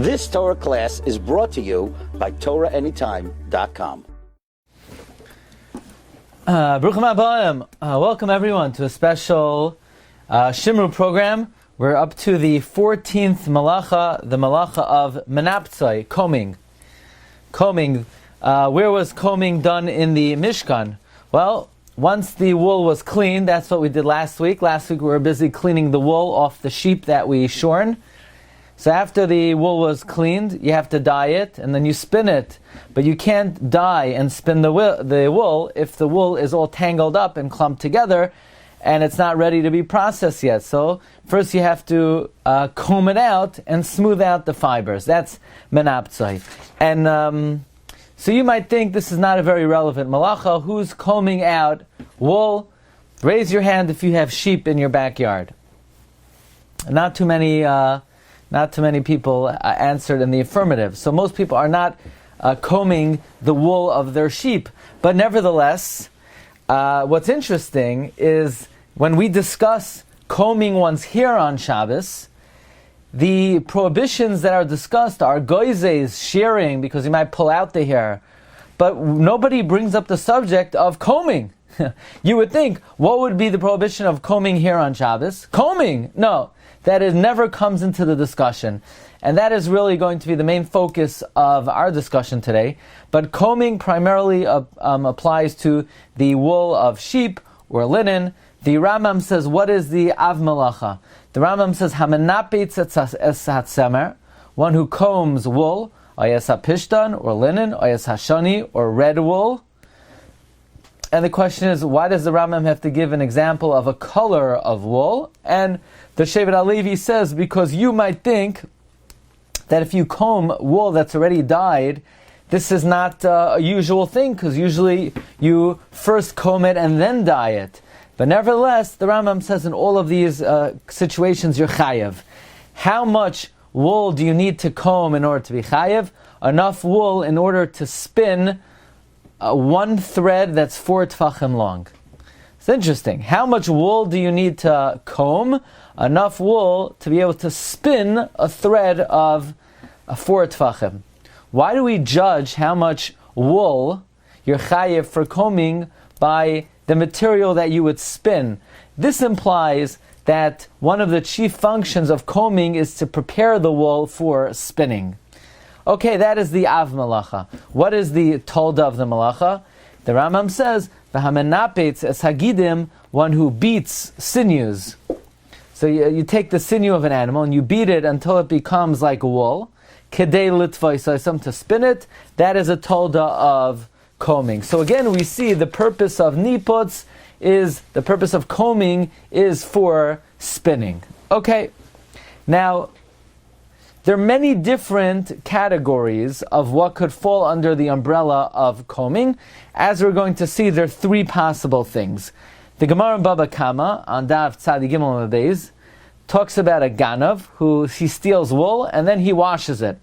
This Torah class is brought to you by TorahAnytime.com. Bruchim Habayim. Welcome everyone to a special Shimru program. We're up to the 14th malacha, the malacha of Menaptzo, combing. Where was combing done in the Mishkan? Well, once the wool was cleaned, that's what we did last week. Last week we were busy cleaning the wool off the sheep that we shorn. So after the wool was cleaned, you have to dye it, and then you spin it. But you can't dye and spin the wool if the wool is all tangled up and clumped together, and it's not ready to be processed yet. So first you have to comb it out and smooth out the fibers. That's Menaptzo. And so you might think this is not a very relevant malacha. Who's combing out wool? Raise your hand if you have sheep in your backyard. Not too many people answered in the affirmative. So most people are not combing the wool of their sheep. But nevertheless, what's interesting is when we discuss combing one's hair on Shabbos, the prohibitions that are discussed are goizes, shearing, because you might pull out the hair. But nobody brings up the subject of combing. You would think, what would be the prohibition of combing hair on Shabbos? Combing! No. That never comes into the discussion. And that is really going to be the main focus of our discussion today. But combing primarily applies to the wool of sheep or linen. The Rambam says, what is the Av Malacha? The Rambam says, Hamenapetz es hatzemer, one who combs wool, oyes hapishtan, or linen, oyes hashani, or red wool. And the question is, why does the Rambam have to give an example of a color of wool? And the Shevet HaLevi says, because you might think that if you comb wool that's already dyed, this is not a usual thing, because usually you first comb it and then dye it. But nevertheless, the Rambam says in all of these situations, you're chayev. How much wool do you need to comb in order to be chayev? Enough wool in order to spin one thread that's 4 tfachim long. It's interesting. How much wool do you need to comb? Enough wool to be able to spin a thread of 4 tfachim. Why do we judge how much wool you're chayev for combing by the material that you would spin? This implies that one of the chief functions of combing is to prepare the wool for spinning. Okay, that is the Av Malacha. What is the Tolda of the Malacha? The Rambam says, V'hamenapetz es hagidim, one who beats sinews. So you take the sinew of an animal and you beat it until it becomes like wool. Kedei litvoi, to spin it. That is a Tolda of combing. So again, we see the purpose of niputz is, the purpose of combing is for spinning. Okay, now, there are many different categories of what could fall under the umbrella of combing. As we're going to see, there are 3 possible things. The Gemara in Baba Kama, on Daf Tzadi Gimel Beis, talks about a ganav who he steals wool and then he washes it.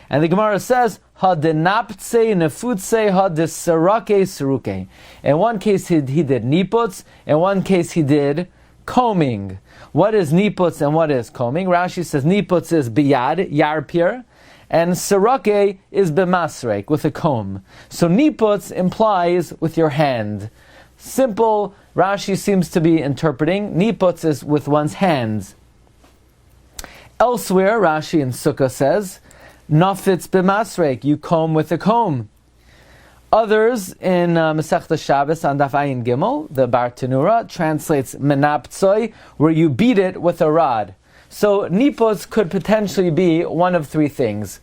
And the Gemara says, Ha-denaptze nefutze ha-desarake seruke. In one case he did niputz, in one case he did combing. What is niputz and what is combing? Rashi says niputz is biyad, yarpir, and serake is b'masrek, with a comb. So niputz implies with your hand. Simple, Rashi seems to be interpreting, niputz is with one's hands. Elsewhere, Rashi in Sukkah says, nafitz b'masrek, you comb with a comb. Others in Masechta Shabbos on Daf Ayin Gimel, the Bar Tenura, translates Menaptzo, where you beat it with a rod. So niputz could potentially be one of 3 things.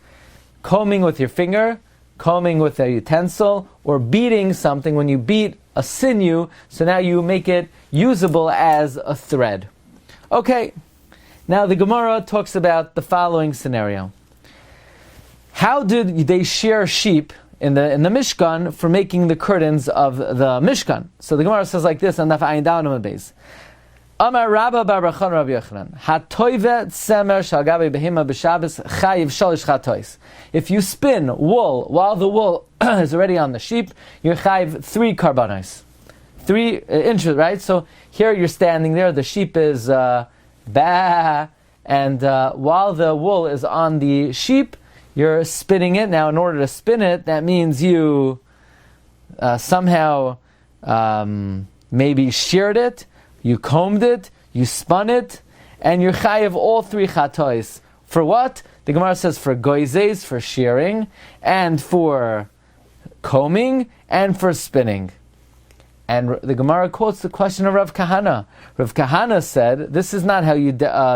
Combing with your finger, combing with a utensil, or beating something when you beat a sinew, so now you make it usable as a thread. Okay, now the Gemara talks about the following scenario. How did they shear sheep in the Mishkan for making the curtains of the Mishkan? So the Gemara says like this, on Daf Ayin Dalet Beis. Amar Rabba bar Bachan Rabbi Yochanan, Hatoive tzemer shal gabe behema b'Shabbos chayiv shalish chatois. If you spin wool while the wool is already on the sheep, you're chayiv 3 karbanos. 3 inches, right? So here you're standing there, the sheep is bah, and while the wool is on the sheep, you're spinning it. Now, in order to spin it, that means you somehow maybe sheared it, you combed it, you spun it, and you're chayiv all three chatois. For what? The Gemara says for goizes, for shearing, and for combing, and for spinning. And the Gemara quotes the question of Rav Kahana. Rav Kahana said, this is not how you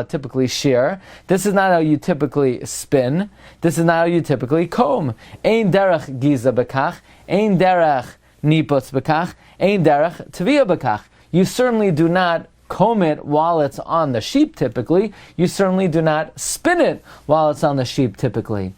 typically shear. This is not how you typically spin. This is not how you typically comb. Ein derech giza bekach. Ein derech niputz bekach. Ein derech tvia bekach. You certainly do not comb it while it's on the sheep typically. You certainly do not spin it while it's on the sheep typically.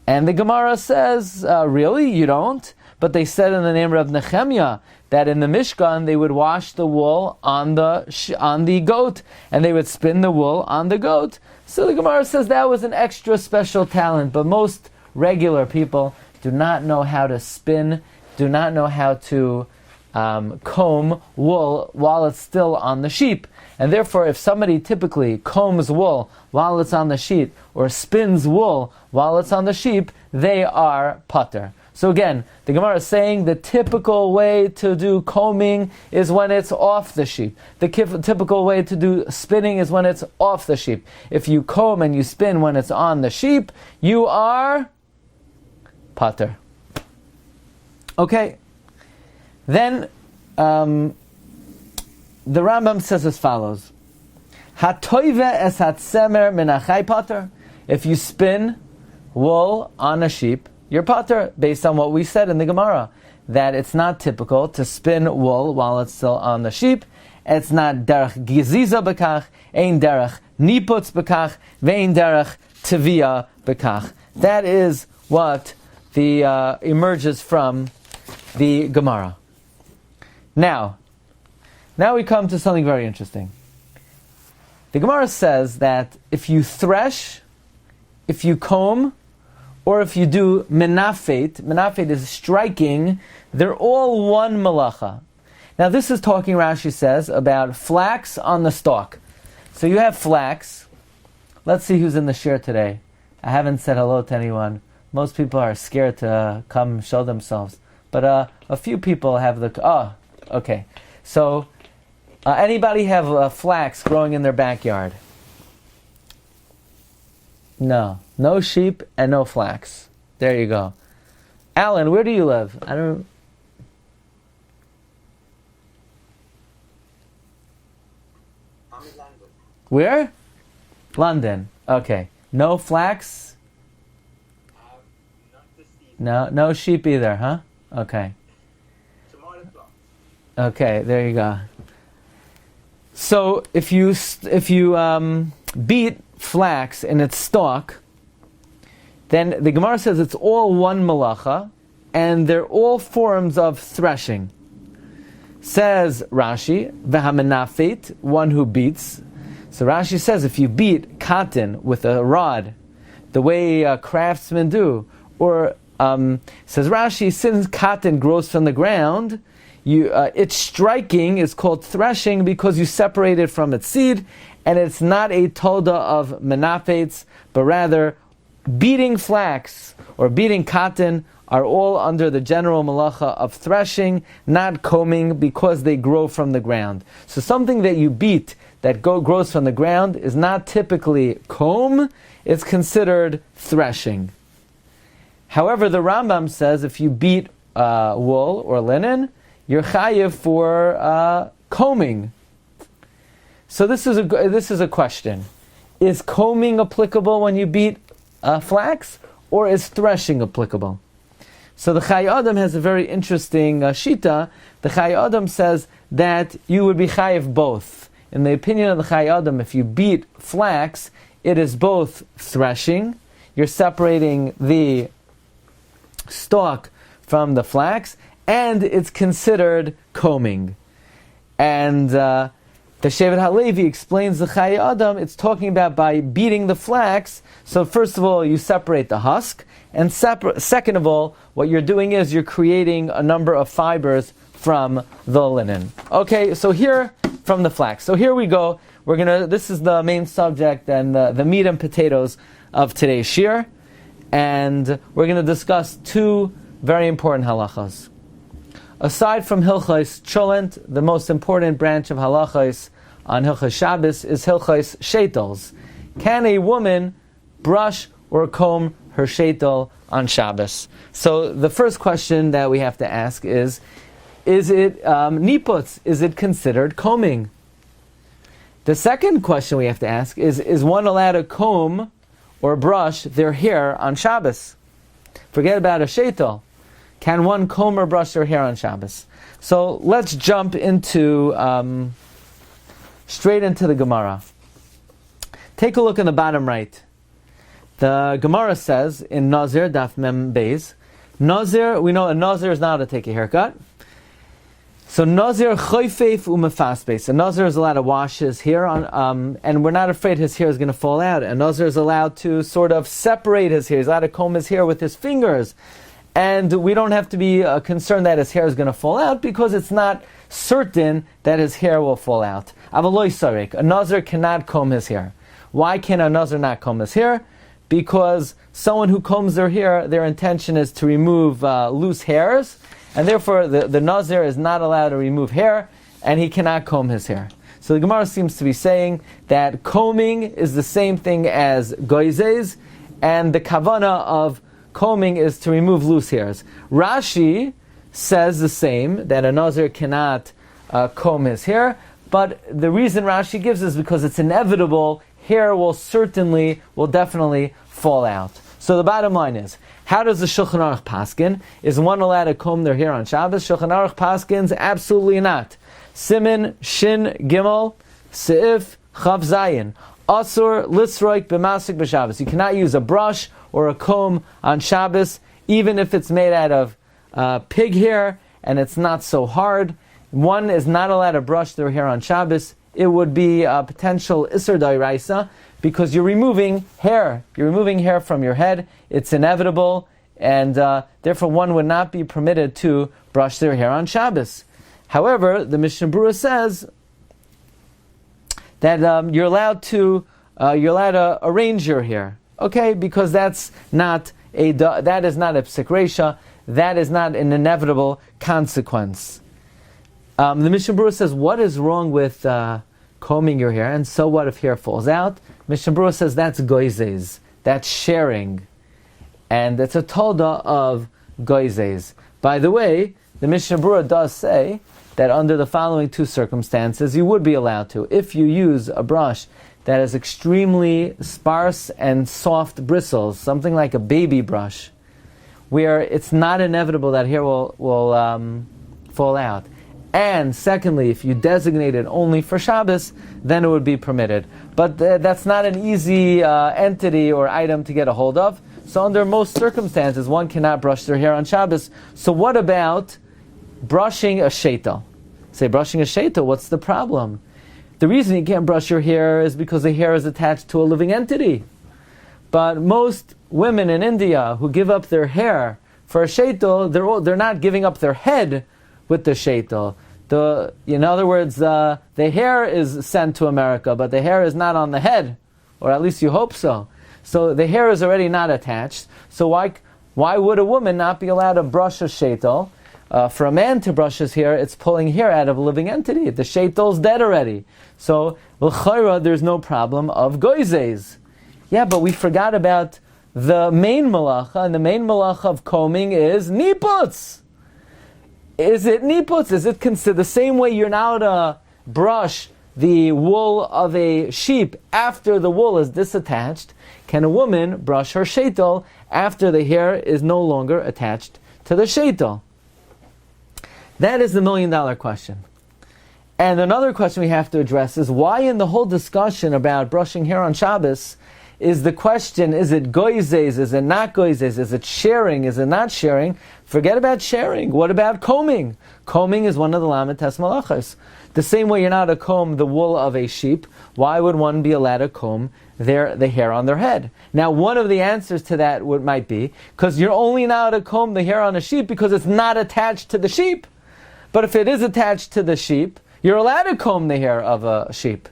And the Gemara says, really? You don't? But they said in the name of Nehemiah that in the Mishkan they would wash the wool on the goat, and they would spin the wool on the goat. So the Gemara says that was an extra special talent, but most regular people do not know how to spin, do not know how to comb wool while it's still on the sheep. And therefore, if somebody typically combs wool while it's on the sheep, or spins wool while it's on the sheep, they are pater. So again, the Gemara is saying the typical way to do combing is when it's off the sheep. The typical way to do spinning is when it's off the sheep. If you comb and you spin when it's on the sheep, you are pater. Okay. Then the Rambam says as follows: Hatoive es hatzemer min achai pater. If you spin wool on a sheep, you're pater, based on what we said in the Gemara, that it's not typical to spin wool while it's still on the sheep. It's not derech giziza bekach, ein derech niputz bekach, vein derech tevia bekach. That is what the emerges from the Gemara. Now we come to something very interesting. The Gemara says that if you thresh, if you comb, or if you do menafet is striking, they're all one malacha. Now this is talking, Rashi says, about flax on the stalk. So you have flax. Let's see who's in the shiur today. I haven't said hello to anyone. Most people are scared to come show themselves. But a few people have okay. So anybody have flax growing in their backyard? No sheep and no flax. There you go. Alan, where do you live? I don't. I'm in London. Where? London. Okay. No flax? Not this season. No sheep either, huh? Okay. Tomato plant. Okay, there you go. So if you beat flax in its stalk, then the Gemara says it's all one malacha, and they're all forms of threshing. Says Rashi, v'hamenafet, one who beats. So Rashi says if you beat cotton with a rod, the way craftsmen do, or says Rashi, since cotton grows from the ground, its striking is called threshing because you separate it from its seed, and it's not a toda of menafets, but rather beating flax or beating cotton are all under the general malacha of threshing, not combing, because they grow from the ground. So something that you beat that grows from the ground is not typically comb, it's considered threshing. However, the Rambam says if you beat wool or linen, you're chayiv for combing. So this is a question: is combing applicable when you beat flax, or is threshing applicable? So the Chai Adam has a very interesting shita. The Chai Adam says that you would be chayiv both. In the opinion of the Chai Adam, if you beat flax, it is both threshing. You're separating the stalk from the flax, and it's considered combing. And the Shevet HaLevi explains the Chai Adam, it's talking about by beating the flax. So first of all, you separate the husk, and second of all, what you're doing is you're creating a number of fibers from the linen. Okay, so here, from the flax. So here we go. This is the main subject and the meat and potatoes of today's shiur, and we're going to discuss two very important halachas. Aside from Hilchos Cholent, the most important branch of halachos on Hilchos Shabbos is Hilchos Sheitels. Can a woman brush or comb her sheitel on Shabbos? So the first question that we have to ask is it niputz? Is it considered combing? The second question we have to ask is one allowed to comb or brush their hair on Shabbos? Forget about a sheitel. Can one comb or brush their hair on Shabbos? So let's jump into straight into the Gemara. Take a look in the bottom right. The Gemara says in Nazir, Daf Mem Beis, Nazir, we know a Nazir is not allowed to take a haircut. So Nazir choyfeif umefasbeis. A Nazir is allowed to wash his hair on, and we're not afraid his hair is going to fall out. A Nazir is allowed to sort of separate his hair. He's allowed to comb his hair with his fingers. And we don't have to be concerned that his hair is going to fall out because it's not certain that his hair will fall out. Avaloi sarek. A Nazir cannot comb his hair. Why can a Nazir not comb his hair? Because someone who combs their hair, their intention is to remove loose hairs, and therefore the Nazir is not allowed to remove hair, and he cannot comb his hair. So the Gemara seems to be saying that combing is the same thing as goizes, and the kavana of combing is to remove loose hairs. Rashi says the same, that a Nazir cannot comb his hair, but the reason Rashi gives is because it's inevitable, hair will definitely fall out. So the bottom line is, how does the Shulchan Aruch paskin? Is one allowed to comb their hair on Shabbos? Shulchan Aruch paskins, absolutely not. Simin, Shin, Gimel, Seif, Chav Zayin. Asur, Lisroik, B'masik, B'Shabbos. You cannot use a brush or a comb on Shabbos, even if it's made out of pig hair and it's not so hard. One is not allowed to brush their hair on Shabbos. It would be a potential Isser Dairaisa because you're removing hair. You're removing hair from your head. It's inevitable, and therefore one would not be permitted to brush their hair on Shabbos. However, the Mishnah Berurah says that you're allowed to arrange your hair. Okay, because that is not a psik reisha, that is not an inevitable consequence. The Mishnah Berurah says, what is wrong with combing your hair, and so what if hair falls out? Mishnah Berurah says that's goizes, that's sharing, and it's a tolda of goizes. By the way, the Mishnah Berurah does say that under the following two circumstances you would be allowed to. If you use a brush that has extremely sparse and soft bristles, something like a baby brush, where it's not inevitable that hair will fall out. And secondly, if you designate it only for Shabbos, then it would be permitted. But that's not an easy entity or item to get a hold of. So under most circumstances, one cannot brush their hair on Shabbos. So what about brushing a sheitel? Say, brushing a sheitel, what's the problem? The reason you can't brush your hair is because the hair is attached to a living entity. But most women in India who give up their hair for a sheitel, they're not giving up their head with the sheitel. In other words, the hair is sent to America, but the hair is not on the head, or at least you hope so. So the hair is already not attached. So why would a woman not be allowed to brush a sheitel? For a man to brush his hair, it's pulling hair out of a living entity. The sheitel's dead already. So, l'chayra, there's no problem of goizes. Yeah, but we forgot about the main malacha, and the main malacha of combing is niputz. Is it niputz? Is it considered the same way you're now to brush the wool of a sheep after the wool is disattached? Can a woman brush her sheitel after the hair is no longer attached to the sheitel? That is the $1 million question. And another question we have to address is why in the whole discussion about brushing hair on Shabbos is the question, is it goizes, is it not goizes, is it sharing, is it not sharing? Forget about sharing. What about combing? Combing is one of the lamed tes malachos. The same way you're not to comb the wool of a sheep, why would one be allowed to comb the hair on their head? Now, one of the answers to that might be, because you're only not to comb the hair on a sheep because it's not attached to the sheep. But if it is attached to the sheep, you're allowed to comb the hair of a sheep.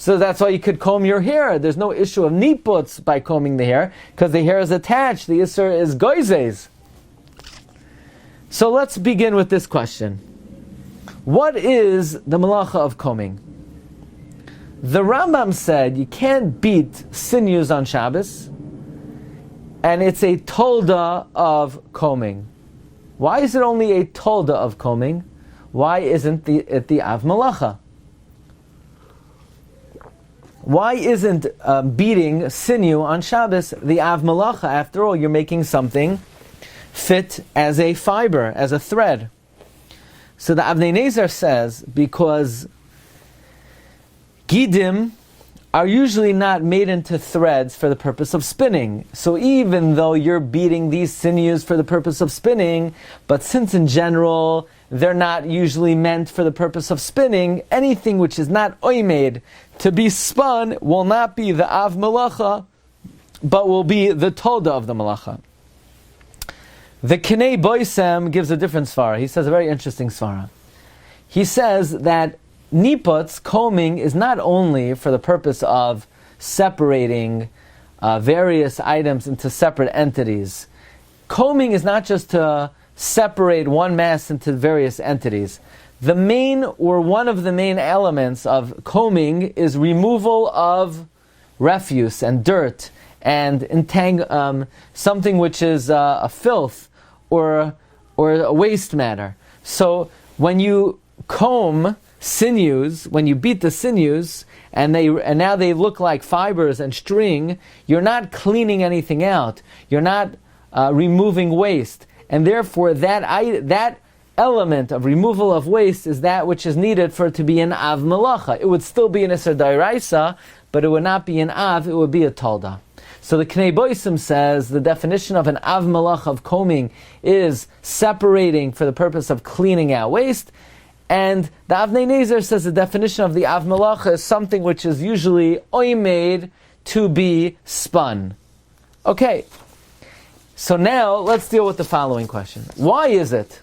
So that's why you could comb your hair. There's no issue of niputz by combing the hair, because the hair is attached. The isser is goizes. So let's begin with this question. What is the malacha of combing? The Rambam said you can't beat sinews on Shabbos, and it's a tolda of combing. Why is it only a tolda of combing? Why isn't it the av malacha? Why isn't beating sinew on Shabbos the av malacha? After all, you're making something fit as a fiber, as a thread. So the Avnei Nezer says, because gidim are usually not made into threads for the purpose of spinning. So even though you're beating these sinews for the purpose of spinning, but since in general they're not usually meant for the purpose of spinning, anything which is not oimed to be spun will not be the av malacha, but will be the tolda of the malacha. The Kinei Boisem gives a different svara. He says a very interesting svara. He says that niputz, combing, is not only for the purpose of separating various items into separate entities. Combing is not just to separate one mass into various entities. The main, or one of the main elements of combing is removal of refuse and dirt and something which is a filth or a waste matter. So when you comb sinews, when you beat the sinews, and now they look like fibers and string, you're not cleaning anything out. You're not removing waste, and therefore that element of removal of waste is that which is needed for it to be an av malacha. It would still be an iser dairaisa, but it would not be an av. It would be a tolda. So the Knei Boisim says the definition of an av malach of combing is separating for the purpose of cleaning out waste, and the Avnei Nezer says the definition of the av malach is something which is usually oimed to be spun. Okay, so now let's deal with the following question. Why is it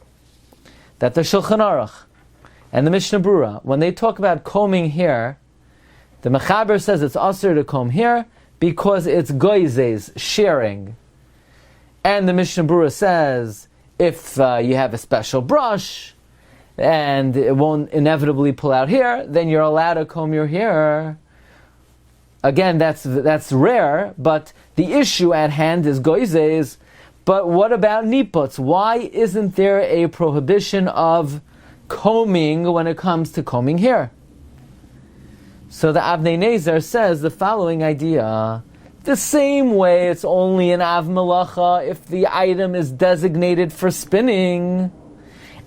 that the Shulchan Aruch and the Mishnah Brura, when they talk about combing hair, the Mechaber says it's asur to comb hair, because it's goizes, sharing. And the Mishnah Brura says, if you have a special brush, and it won't inevitably pull out hair, then you're allowed to comb your hair. Again, that's rare, but the issue at hand is goizes. But what about niputz? Why isn't there a prohibition of combing when it comes to combing hair? So the Avnei Nezer says the following idea. The same way it's only an av malacha if the item is designated for spinning,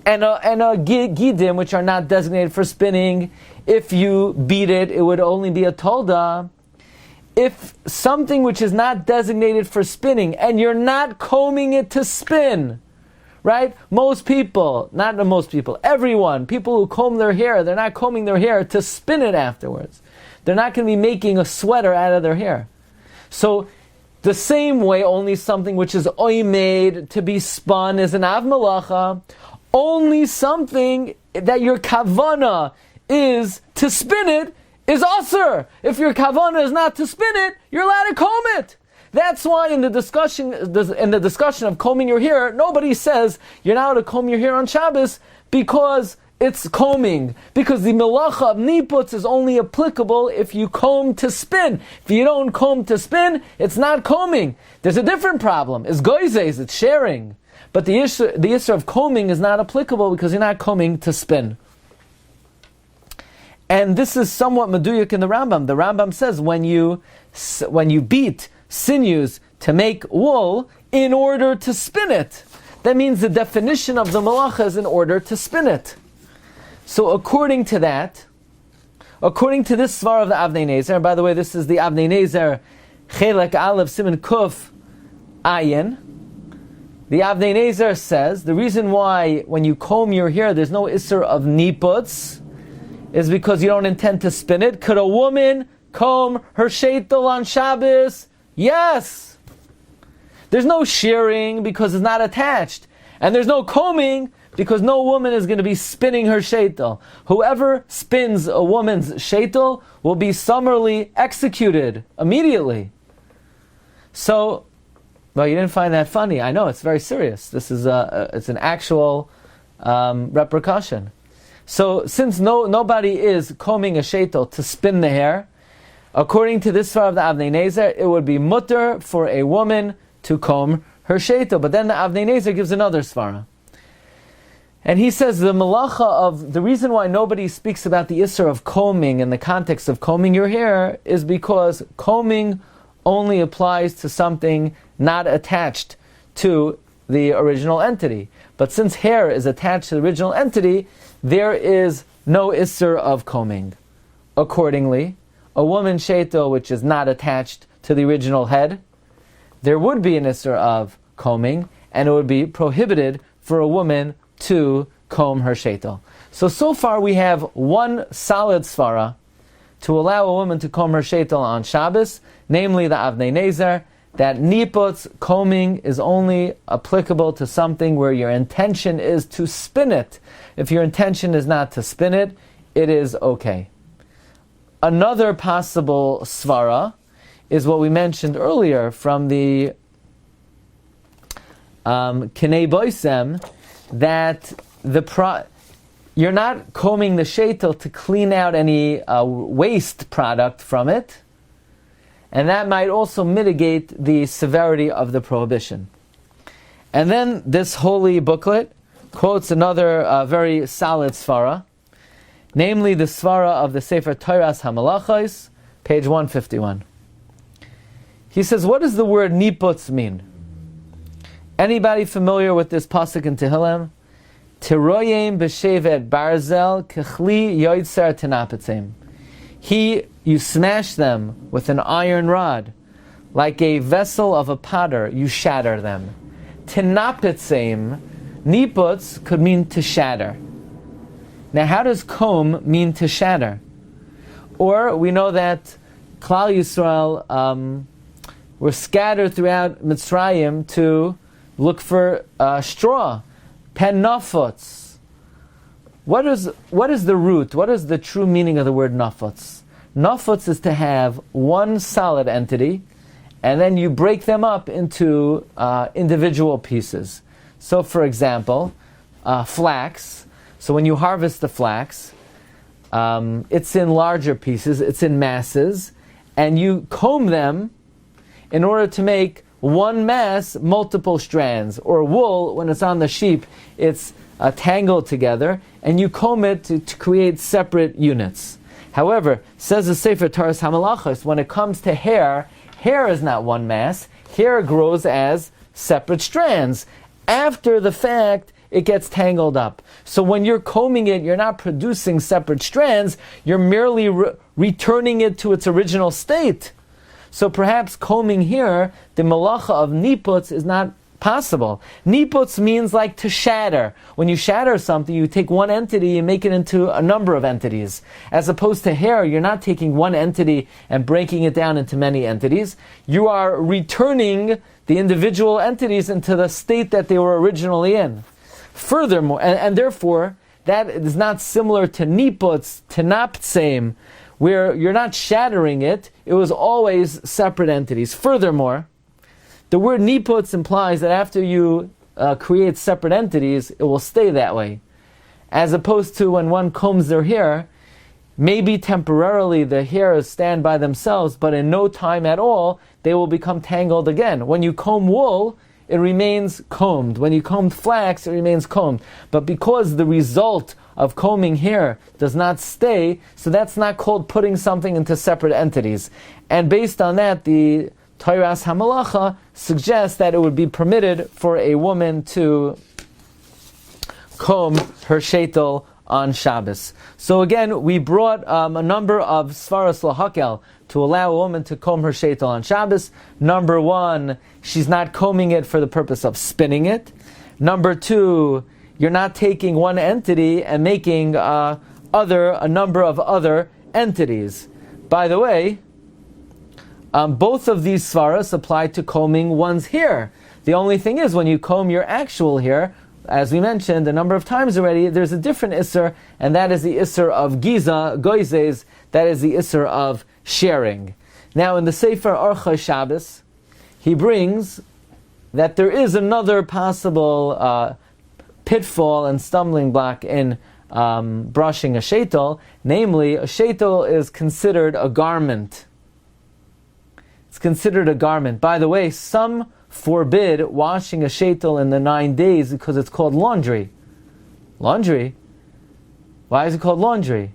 and a gidim, which are not designated for spinning, if you beat it, it would only be a tolda. If something which is not designated for spinning, and you're not combing it to spin, right? Everyone, people who comb their hair, they're not combing their hair to spin it afterwards. They're not going to be making a sweater out of their hair. So, the same way, only something which is oimed to be spun is an av malacha. Only something that your kavana is to spin it is asur. If your kavana is not to spin it, you're allowed to comb it. That's why in the discussion of combing your hair, nobody says you're not allowed to comb your hair on Shabbos because it's combing. Because the melacha of niputz is only applicable if you comb to spin. If you don't comb to spin, it's not combing. There's a different problem. It's goizes, it's sharing. But the issue of combing is not applicable because you're not combing to spin. And this is somewhat meduyuk in the Rambam. The Rambam says when you beat sinews to make wool in order to spin it, that means the definition of the malacha is in order to spin it. So according to this svar of the Avnei Nezer, and by the way, this is the Avnei Nezer Chelek Aleph Siman Kuf Ayin. The Avnei Nezer says the reason why when you comb your hair there's no isser of niputz is because you don't intend to spin it. Could a woman comb her sheitel on Shabbos? Yes. There's no shearing because it's not attached. And there's no combing Because no woman is going to be spinning her sheitel. Whoever spins a woman's sheitel will be summarily executed immediately. So, well, you didn't find that funny. I know, it's very serious. This is it's an actual repercussion. So, since nobody is combing a sheitel to spin the hair, according to this svara of the Avnei Nezer, it would be mutter for a woman to comb her sheitel. But then the Avnei Nezer gives another svara. And he says the reason why nobody speaks about the issur of combing in the context of combing your hair is because combing only applies to something not attached to the original entity. But since hair is attached to the original entity, there is no issur of combing. Accordingly, a woman's sheitel which is not attached to the original head, there would be an issur of combing, and it would be prohibited for a woman to comb her sheitel. So far we have one solid svara to allow a woman to comb her sheitel on Shabbos, namely the Avnei Nezer, that niputz, combing, is only applicable to something where your intention is to spin it. If your intention is not to spin it, it is okay. Another possible svara is what we mentioned earlier from the Kinei Boisem, that you're not combing the sheitel to clean out any waste product from it, and that might also mitigate the severity of the prohibition. And then this holy booklet quotes another very solid svara, namely the svara of the Sefer Toras HaMalachos, page 151. He says, what does the word niputz mean? Anybody familiar with this pasuk in Tehillim? Tiroyim b'shevet barzel kechli yoitzer tenapetzim. You smash them with an iron rod, like a vessel of a potter, you shatter them. Tenapetzim, niputz could mean to shatter. Now how does comb mean to shatter? Or we know that Klal Yisrael were scattered throughout Mitzrayim to look for straw, penafutz. What is the root? What is the true meaning of the word nafutz? Nafutz is to have one solid entity, and then you break them up into individual pieces. So, for example, flax. So when you harvest the flax, it's in larger pieces, it's in masses, and you comb them in order to make one mass, multiple strands. Or wool, when it's on the sheep, it's tangled together, and you comb it to create separate units. However, says the Sefer Toras HaMalachos, when it comes to hair is not one mass. Hair grows as separate strands. After the fact, it gets tangled up. So when you're combing it, you're not producing separate strands, you're merely returning it to its original state. So perhaps combing here, the malacha of niputz is not possible. Niputz means like to shatter. When you shatter something, you take one entity and make it into a number of entities. As opposed to hair, you're not taking one entity and breaking it down into many entities. You are returning the individual entities into the state that they were originally in. Furthermore, and therefore, that is not similar to niputz, tenaptzeim, where you're not shattering it, it was always separate entities. Furthermore, the word niputz implies that after you create separate entities, it will stay that way. As opposed to when one combs their hair, maybe temporarily the hairs stand by themselves, but in no time at all, they will become tangled again. When you comb wool, it remains combed. When you comb flax, it remains combed. But because the result of combing hair does not stay, so that's not called putting something into separate entities. And based on that, the Toras HaMalacha suggests that it would be permitted for a woman to comb her sheitel on Shabbos. So again, we brought a number of svaras lahakel to allow a woman to comb her sheitel on Shabbos. Number one, she's not combing it for the purpose of spinning it. Number two, you're not taking one entity and making a number of other entities. By the way, both of these svaras apply to combing one's hair. The only thing is, when you comb your actual hair, as we mentioned a number of times already, there's a different Isser, and that is the Isser of Giza, Goizes, that is the Isser of sharing. Now in the Sefer Orcha Shabbos, he brings that there is another possible pitfall and stumbling block in brushing a sheitel, namely a sheitel is considered a garment. It's considered a garment. By the way, some forbid washing a sheitel in the 9 days because it's called laundry. Laundry? Why is it called laundry?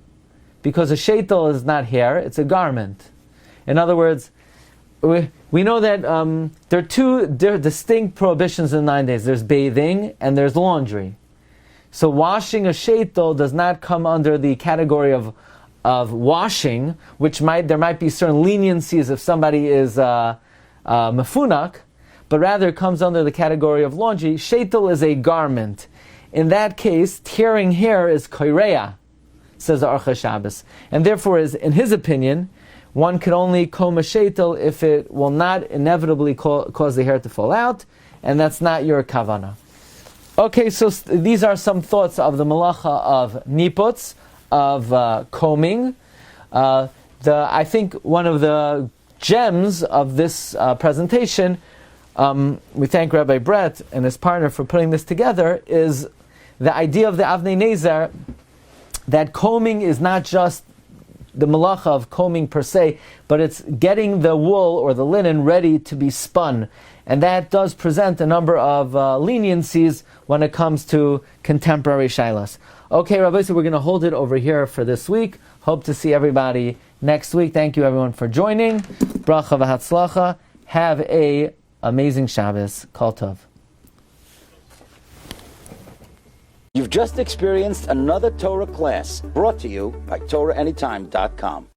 Because a sheitel is not hair, it's a garment. In other words, we know that there are two distinct prohibitions in 9 days. There's bathing and there's laundry. So washing a sheitel does not come under the category of washing, which there might be certain leniencies if somebody is mefunak, but rather it comes under the category of laundry. Sheitel is a garment. In that case, tearing hair is koireya, says the Orcha Shabbos. And therefore, in his opinion, one can only comb a sheitel if it will not inevitably cause the hair to fall out, and that's not your kavana. Okay, so these are some thoughts of the malacha of niputz, of combing. I think one of the gems of this presentation, we thank Rabbi Brett and his partner for putting this together, is the idea of the Avnei Nezer, that combing is not just the malacha of combing per se, but it's getting the wool or the linen ready to be spun. And that does present a number of leniencies when it comes to contemporary shilas. Okay, Rabbi, so we're going to hold it over here for this week. Hope to see everybody next week. Thank you everyone for joining. Bracha v'hatzlacha. Have a amazing Shabbos. Kol tov. You've just experienced another Torah class brought to you by TorahAnytime.com.